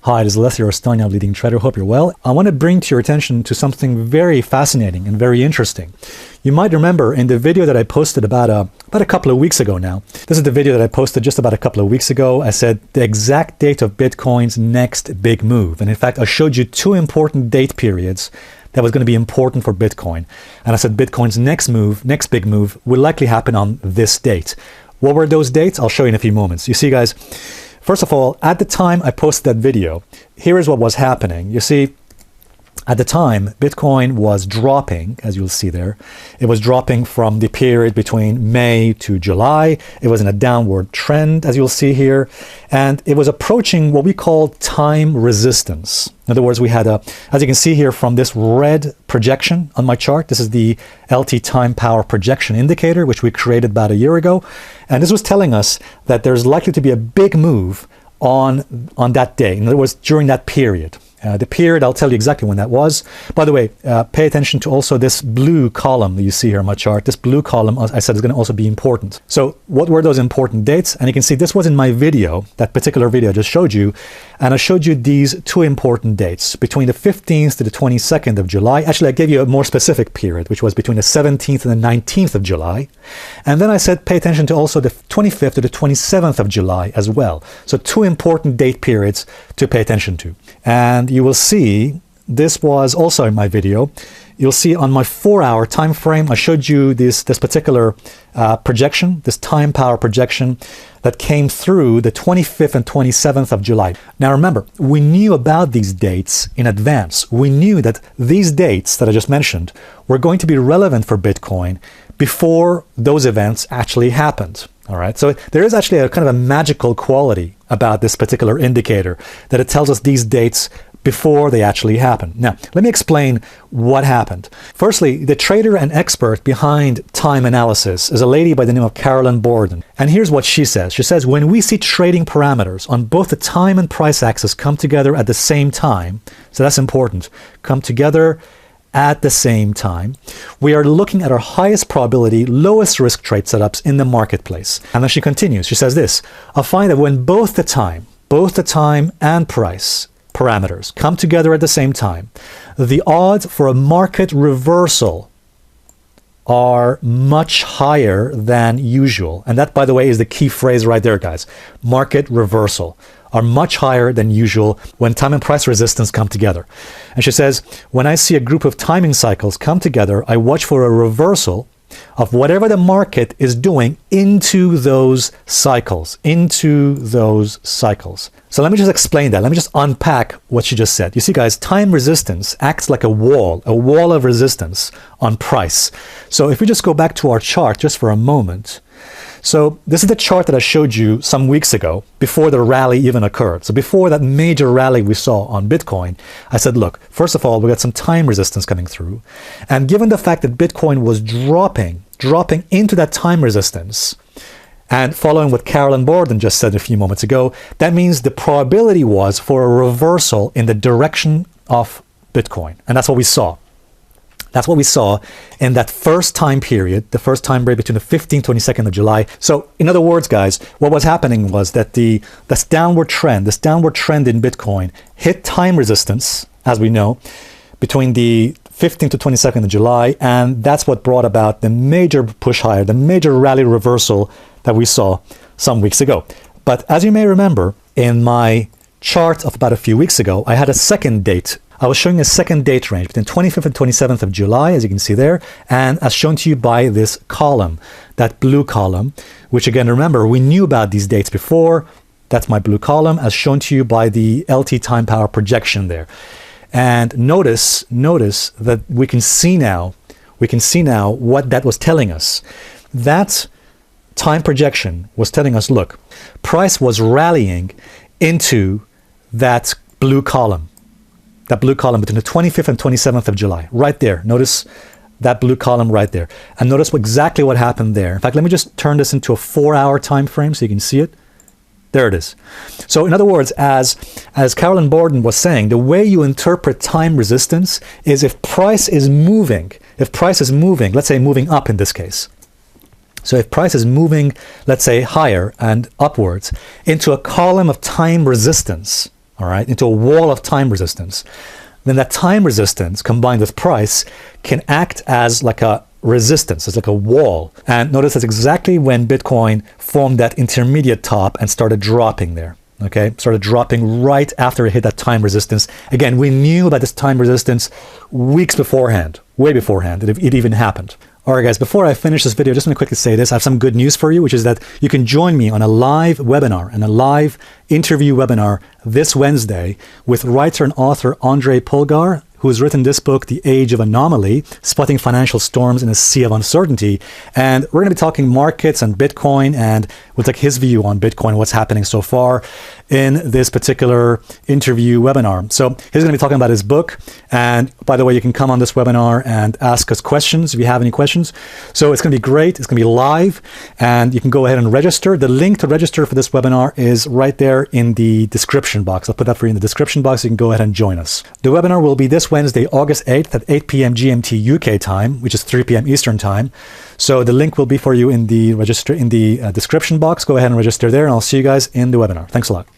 Hi, this is Alessio, Rastani, leading trader. Hope you're well. I want to bring to your attention to something very fascinating and very interesting. You might remember in the video that I posted about a couple of weeks ago now. This is the video that I posted just about a couple of weeks ago. I said the exact date of Bitcoin's next big move. And in fact, I showed you two important date periods that was going to be important for Bitcoin. And I said Bitcoin's next big move, will likely happen on this date. What were those dates? I'll show you in a few moments. You see, guys, first of all, at the time I posted that video, here is what was happening. You see, at the time, Bitcoin was dropping, as you'll see there. It was dropping from the period between May to July. It was in a downward trend, as you'll see here. And it was approaching what we call time resistance. In other words, we had as you can see here from this red projection on my chart, this is the LT time power projection indicator, which we created about a year ago. And this was telling us that there's likely to be a big move on that day. In other words, during that period. The period, I'll tell you exactly when that was. By the way, pay attention to also this blue column that you see here on my chart. This blue column, I said, is going to also be important. So what were those important dates? And you can see this was in my video, that particular video I just showed you. And I showed you these two important dates, between the 15th to the 22nd of July. Actually, I gave you a more specific period, which was between the 17th and the 19th of July. And then I said, pay attention to also the 25th to the 27th of July as well. So two important date periods to pay attention to. And you will see, this was also in my video, you'll see on my 4-hour time frame, I showed you this particular projection, this time power projection that came through the 25th and 27th of July. Now remember, we knew about these dates in advance. We knew that these dates that I just mentioned were going to be relevant for Bitcoin before those events actually happened. All right, so there is actually a kind of a magical quality about this particular indicator, that it tells us these dates before they actually happen. Now, let me explain what happened. Firstly, the trader and expert behind time analysis is a lady by the name of Carolyn Borden. And here's what she says. She says, when we see trading parameters on both the time and price axis come together at the same time, so that's important, come together at the same time, we are looking at our highest probability, lowest risk trade setups in the marketplace. And then she continues, she says this, I find that when both the time and price parameters come together at the same time, the odds for a market reversal are much higher than usual. And that, by the way, is the key phrase right there, guys. Market reversal are much higher than usual when time and price resistance come together. And she says, when I see a group of timing cycles come together, I watch for a reversal of whatever the market is doing into those cycles. So let me just explain that. Let me just unpack what she just said. You see, guys, time resistance acts like a wall of resistance on price. So if we just go back to our chart just for a moment. So this is the chart that I showed you some weeks ago, before the rally even occurred. So before that major rally we saw on Bitcoin, I said, look, first of all, we got some time resistance coming through. And given the fact that Bitcoin was dropping into that time resistance, and following what Carolyn Borden just said a few moments ago, that means the probability was for a reversal in the direction of Bitcoin. And that's what we saw. That's what we saw in that first time period, the first time period between the 15th and 22nd of July. So in other words, guys, what was happening was that this downward trend in Bitcoin hit time resistance, as we know, between the 15th to 22nd of July. And that's what brought about the major push higher, the major rally reversal that we saw some weeks ago. But as you may remember, in my chart of about a few weeks ago, I had a second date. I was showing a second date range between 25th and 27th of July, as you can see there, and as shown to you by this column, that blue column, which again, remember, we knew about these dates before. That's my blue column, as shown to you by the LT time power projection there. And notice that we can see now what that was telling us. That time projection was telling us, look, price was rallying into that blue column. That blue column between the 25th and 27th of July, right there. Notice that blue column right there. And notice exactly what happened there. In fact, let me just turn this into a 4-hour time frame so you can see it. There it is. So in other words, as Carolyn Borden was saying, the way you interpret time resistance is if price is moving, let's say moving up in this case. So if price is moving, let's say higher and upwards into a column of time resistance, all right, into a wall of time resistance, then that time resistance combined with price can act as like a resistance. It's like a wall. And notice that's exactly when Bitcoin formed that intermediate top and started dropping there. Okay, started dropping right after it hit that time resistance. Again, we knew about this time resistance weeks beforehand, way beforehand, it even happened. All right, guys, before I finish this video, I just want to quickly say this. I have some good news for you, which is that you can join me on a live webinar and a live interview webinar this Wednesday with writer and author Andrei Polgar, who has written this book, The Age of Anomaly, Spotting Financial Storms in a Sea of Uncertainty. And we're going to be talking markets and Bitcoin, and we'll take his view on Bitcoin, what's happening so far in this particular interview webinar. So he's going to be talking about his book. And by the way, you can come on this webinar and ask us questions if you have any questions. So it's going to be great. It's going to be live, and you can go ahead and register. The link to register for this webinar is right there in the description box. I'll put that for you in the description box. So you can go ahead and join us. The webinar will be this Wednesday, August 8th at 8 p.m. GMT UK time, which is 3 p.m. Eastern time. So the link will be for you in the description box. Go ahead and register there, and I'll see you guys in the webinar. Thanks a lot.